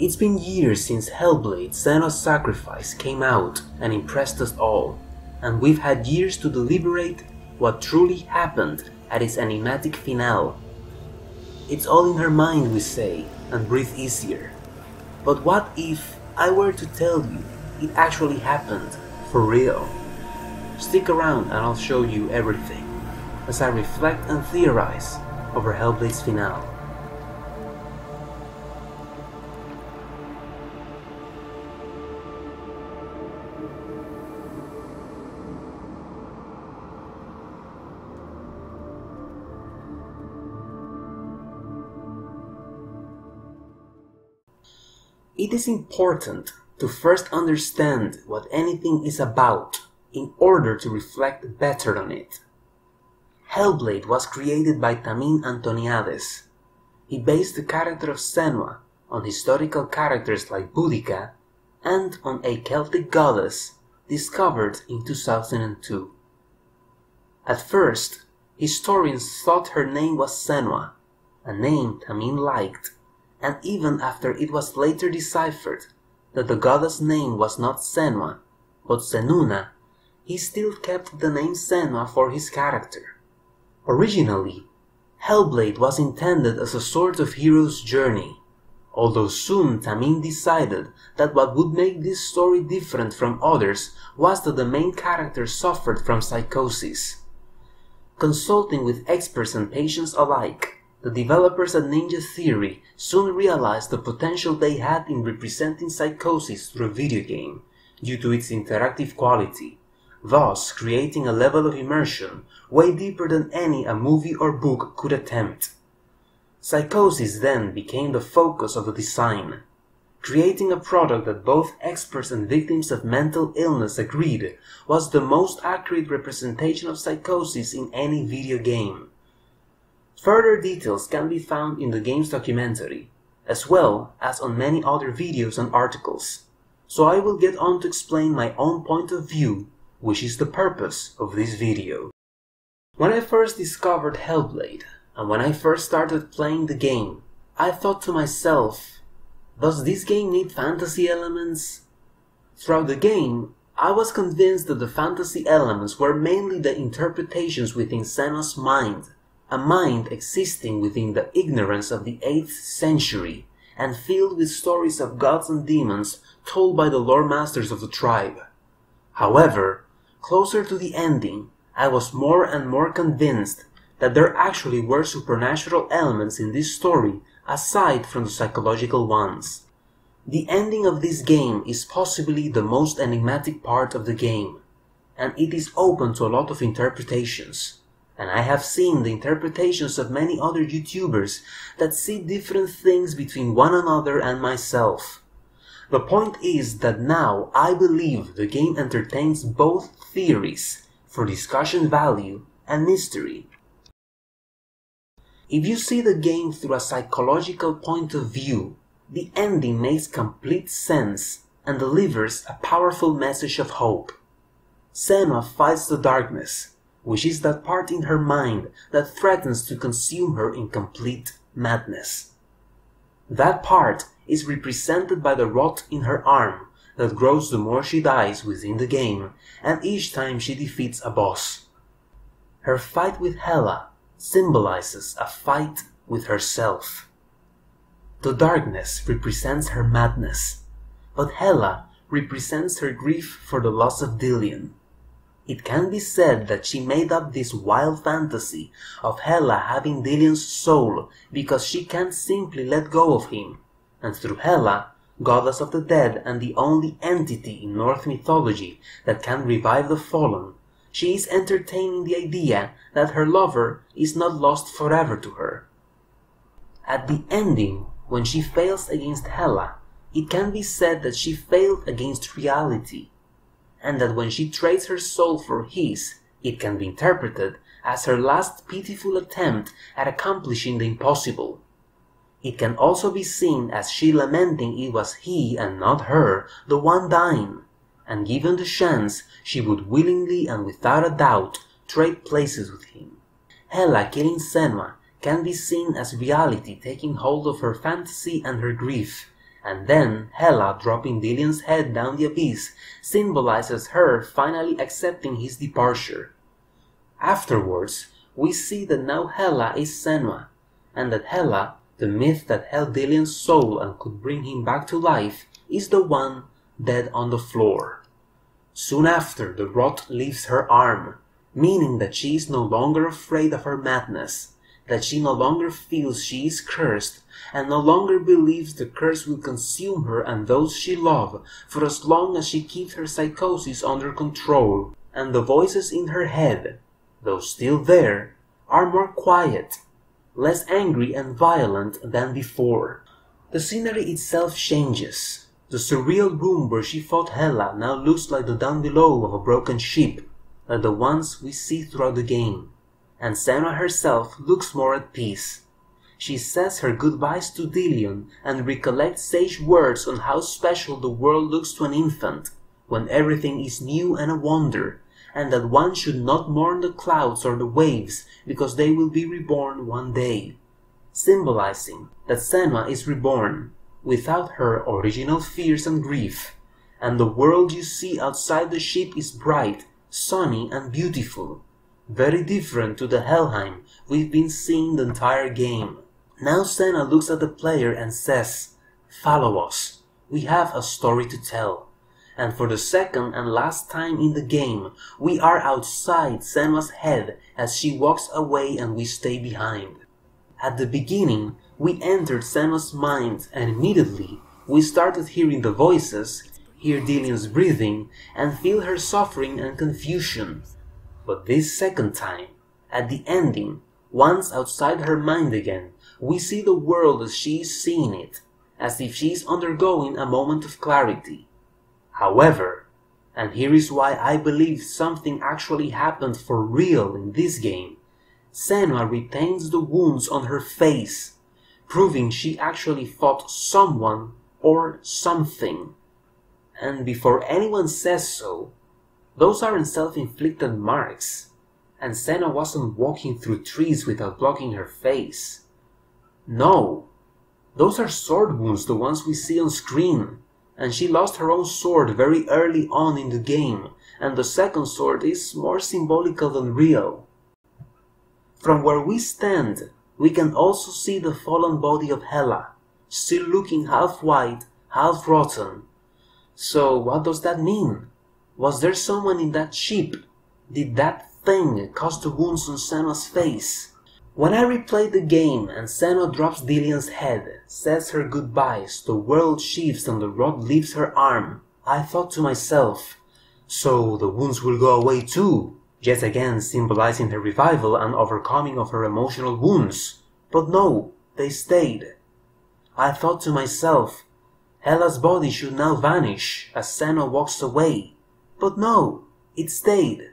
It's been years since Hellblade: Senua's Sacrifice came out and impressed us all, and we've had years to deliberate what truly happened at its enigmatic finale. It's all in her mind, we say, and breathe easier. But what if I were to tell you it actually happened, for real? Stick around and I'll show you everything, as I reflect and theorize over Hellblade's finale. It is important to first understand what anything is about in order to reflect better on it. Hellblade was created by Tamín Antoniades. He based the character of Senua on historical characters like Boudica and on a Celtic goddess discovered in 2002. At first, historians thought her name was Senua, a name Tamín liked, and even after it was later deciphered that the goddess' name was not Senua, but Senuna, he still kept the name Senua for his character. Originally, Hellblade was intended as a sort of hero's journey, although soon Tamín decided that what would make this story different from others was that the main character suffered from psychosis. Consulting with experts and patients alike, the developers at Ninja Theory soon realized the potential they had in representing psychosis through a video game, due to its interactive quality, thus creating a level of immersion way deeper than any a movie or book could attempt. Psychosis then became the focus of the design, creating a product that both experts and victims of mental illness agreed was the most accurate representation of psychosis in any video game. Further details can be found in the game's documentary, as well as on many other videos and articles, so I will get on to explain my own point of view, which is the purpose of this video. When I first discovered Hellblade, and when I first started playing the game, I thought to myself, does this game need fantasy elements? Throughout the game, I was convinced that the fantasy elements were mainly the interpretations within Senua's mind, a mind existing within the ignorance of the 8th century and filled with stories of gods and demons told by the lore masters of the tribe. However, closer to the ending, I was more and more convinced that there actually were supernatural elements in this story aside from the psychological ones. The ending of this game is possibly the most enigmatic part of the game, and it is open to a lot of interpretations. And I have seen the interpretations of many other YouTubers that see different things between one another and myself. The point is that now I believe the game entertains both theories for discussion value and mystery. If you see the game through a psychological point of view, the ending makes complete sense and delivers a powerful message of hope. Senua fights the darkness, which is that part in her mind that threatens to consume her in complete madness. That part is represented by the rot in her arm that grows the more she dies within the game and each time she defeats a boss. Her fight with Hela symbolizes a fight with herself. The darkness represents her madness, but Hela represents her grief for the loss of Dillion. It can be said that she made up this wild fantasy of Hela having Dillion's soul because she can't simply let go of him, and through Hela, goddess of the dead and the only entity in Norse mythology that can revive the fallen, she is entertaining the idea that her lover is not lost forever to her. At the ending, when she fails against Hela, it can be said that she failed against reality, and that when she trades her soul for his, it can be interpreted as her last pitiful attempt at accomplishing the impossible. It can also be seen as she lamenting it was he and not her, the one dying, and given the chance, she would willingly and without a doubt trade places with him. Hela killing Senua can be seen as reality taking hold of her fantasy and her grief, and then Hela dropping Dillion's head down the abyss symbolizes her finally accepting his departure. Afterwards, we see that now Hela is Senua, and that Hela, the myth that held Dillion's soul and could bring him back to life, is the one dead on the floor. Soon after, the rot leaves her arm, meaning that she is no longer afraid of her madness, that she no longer feels she is cursed, and no longer believes the curse will consume her and those she loves for as long as she keeps her psychosis under control, and the voices in her head, though still there, are more quiet, less angry and violent than before. The scenery itself changes. The surreal room where she fought Hela now looks like the down below of a broken ship, like the ones we see throughout the game, and Senua herself looks more at peace. She says her goodbyes to Dillion and recollects sage words on how special the world looks to an infant, when everything is new and a wonder, and that one should not mourn the clouds or the waves because they will be reborn one day, symbolizing that Senua is reborn, without her original fears and grief, and the world you see outside the ship is bright, sunny and beautiful, very different to the Helheim we've been seeing the entire game. Now Senua looks at the player and says, "Follow us, we have a story to tell." And for the second and last time in the game, we are outside Senua's head as she walks away and we stay behind. At the beginning, we entered Senua's mind and immediately we started hearing the voices, hear Dillion's breathing, and feel her suffering and confusion. But this second time, at the ending, once outside her mind again, we see the world as she is seeing it, as if she is undergoing a moment of clarity. However, and here is why I believe something actually happened for real in this game, Senua retains the wounds on her face, proving she actually fought someone or something. And before anyone says so, those aren't self-inflicted marks, and Senua wasn't walking through trees without blocking her face. No, those are sword wounds, the ones we see on screen, and she lost her own sword very early on in the game, and the second sword is more symbolical than real. From where we stand, we can also see the fallen body of Hela, still looking half white, half rotten. So what does that mean? Was there someone in that ship? Did that thing cause the wounds on Senua's face? When I replayed the game and Senua drops Dillion's head, says her goodbyes, the world shifts and the rod leaves her arm, I thought to myself, so the wounds will go away too, yet again symbolizing her revival and overcoming of her emotional wounds. But no, they stayed. I thought to myself, Hela's body should now vanish as Senua walks away. But no, it stayed.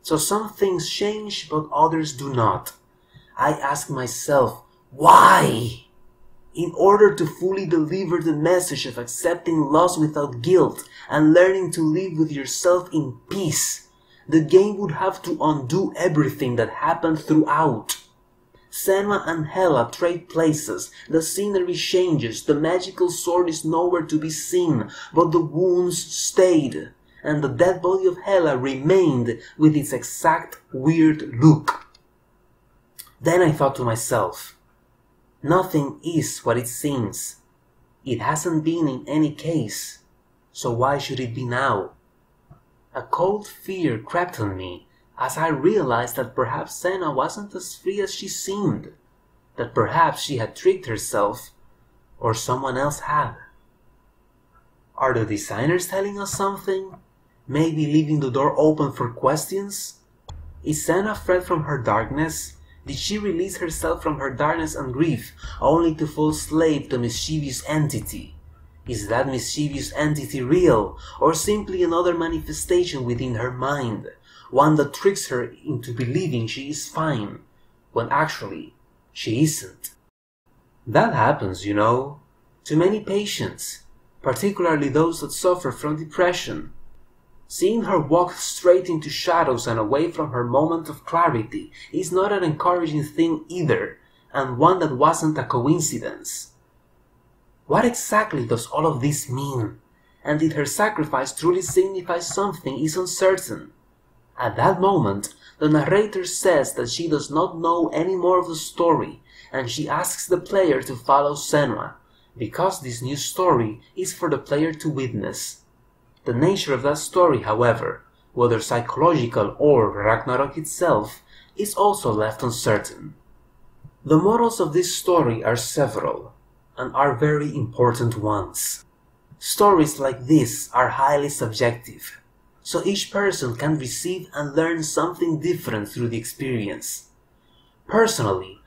So some things change but others do not. I ask myself, why? In order to fully deliver the message of accepting loss without guilt and learning to live with yourself in peace, the game would have to undo everything that happened throughout. Senua and Hela trade places, the scenery changes, the magical sword is nowhere to be seen, but the wounds stayed, and the dead body of Hela remained with its exact weird look. Then I thought to myself, nothing is what it seems. It hasn't been in any case, so why should it be now? A cold fear crept on me as I realized that perhaps Senua wasn't as free as she seemed, that perhaps she had tricked herself, or someone else had. Are the designers telling us something? Maybe leaving the door open for questions? Is Senua freed from her darkness? Did she release herself from her darkness and grief, only to fall slave to a mischievous entity? Is that mischievous entity real, or simply another manifestation within her mind, one that tricks her into believing she is fine, when actually she isn't? That happens, you know, to many patients, particularly those that suffer from depression. Seeing her walk straight into shadows and away from her moment of clarity is not an encouraging thing either, and one that wasn't a coincidence. What exactly does all of this mean? And did her sacrifice truly signify something is uncertain. At that moment, the narrator says that she does not know any more of the story, and she asks the player to follow Senua, because this new story is for the player to witness. The nature of that story, however, whether psychological or Ragnarok itself, is also left uncertain. The morals of this story are several, and are very important ones. Stories like this are highly subjective, so each person can receive and learn something different through the experience. Personally,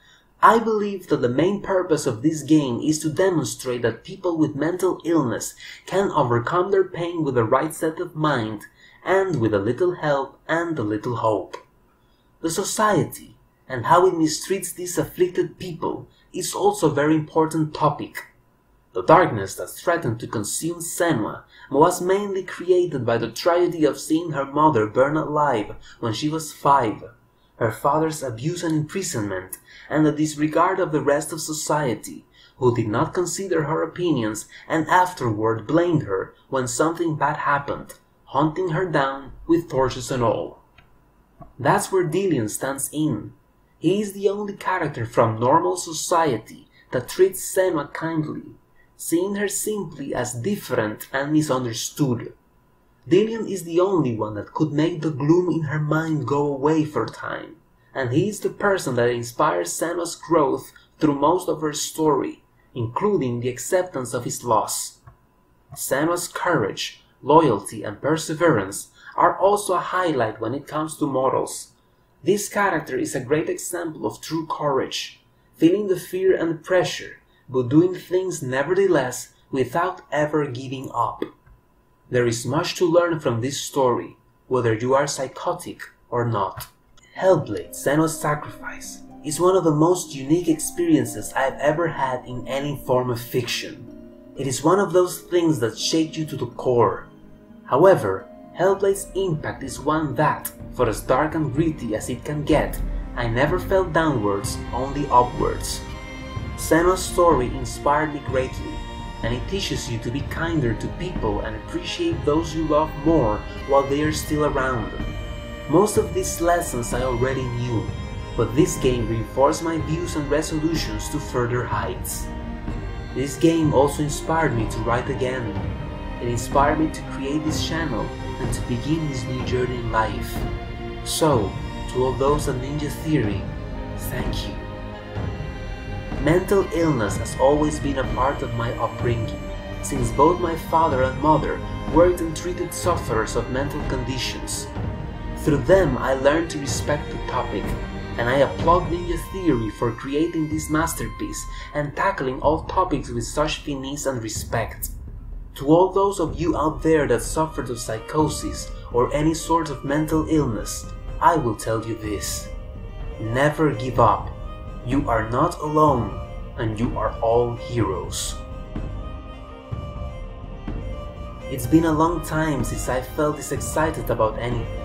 I believe that the main purpose of this game is to demonstrate that people with mental illness can overcome their pain with the right set of mind and with a little help and a little hope. The society and how it mistreats these afflicted people is also a very important topic. The darkness that threatened to consume Senua was mainly created by the tragedy of seeing her mother burn alive when she was 5, her father's abuse and imprisonment, and the disregard of the rest of society, who did not consider her opinions and afterward blamed her when something bad happened, hunting her down with torches and all. That's where Dillion stands in. He is the only character from normal society that treats Senua kindly, seeing her simply as different and misunderstood. Dillion is the only one that could make the gloom in her mind go away for a time, and he is the person that inspires Senua's growth through most of her story, including the acceptance of his loss. Senua's courage, loyalty, and perseverance are also a highlight when it comes to morals. This character is a great example of true courage, feeling the fear and the pressure, but doing things nevertheless without ever giving up. There is much to learn from this story, whether you are psychotic or not. Hellblade: Senua's Sacrifice is one of the most unique experiences I have ever had in any form of fiction. It is one of those things that shake you to the core. However, Hellblade's impact is one that, for as dark and gritty as it can get, I never felt downwards, only upwards. Senua's story inspired me greatly, and it teaches you to be kinder to people and appreciate those you love more while they are still around. Most of these lessons I already knew, but this game reinforced my views and resolutions to further heights. This game also inspired me to write again. It inspired me to create this channel and to begin this new journey in life. So, to all those at Ninja Theory, thank you. Mental illness has always been a part of my upbringing, since both my father and mother worked and treated sufferers of mental conditions. Through them I learned to respect the topic, and I applaud Ninja Theory for creating this masterpiece and tackling all topics with such finesse and respect. To all those of you out there that suffered of psychosis or any sort of mental illness, I will tell you this: never give up. You are not alone, and you are all heroes. It's been a long time since I felt this excited about anything.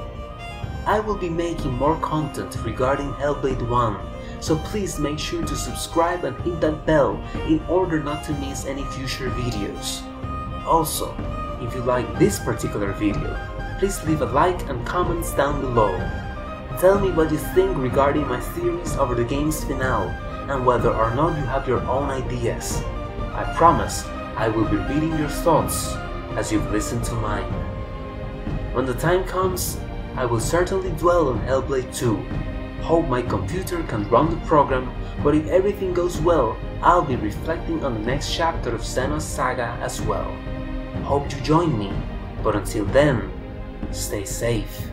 I will be making more content regarding Hellblade 1, so please make sure to subscribe and hit that bell in order not to miss any future videos. Also, if you like this particular video, please leave a like and comments down below. Tell me what you think regarding my theories over the game's finale, and whether or not you have your own ideas. I promise I will be reading your thoughts as you've listened to mine. When the time comes, I will certainly dwell on Hellblade 2. Hope my computer can run the program, but if everything goes well, I'll be reflecting on the next chapter of Senua's saga as well. Hope you join me, but until then, stay safe.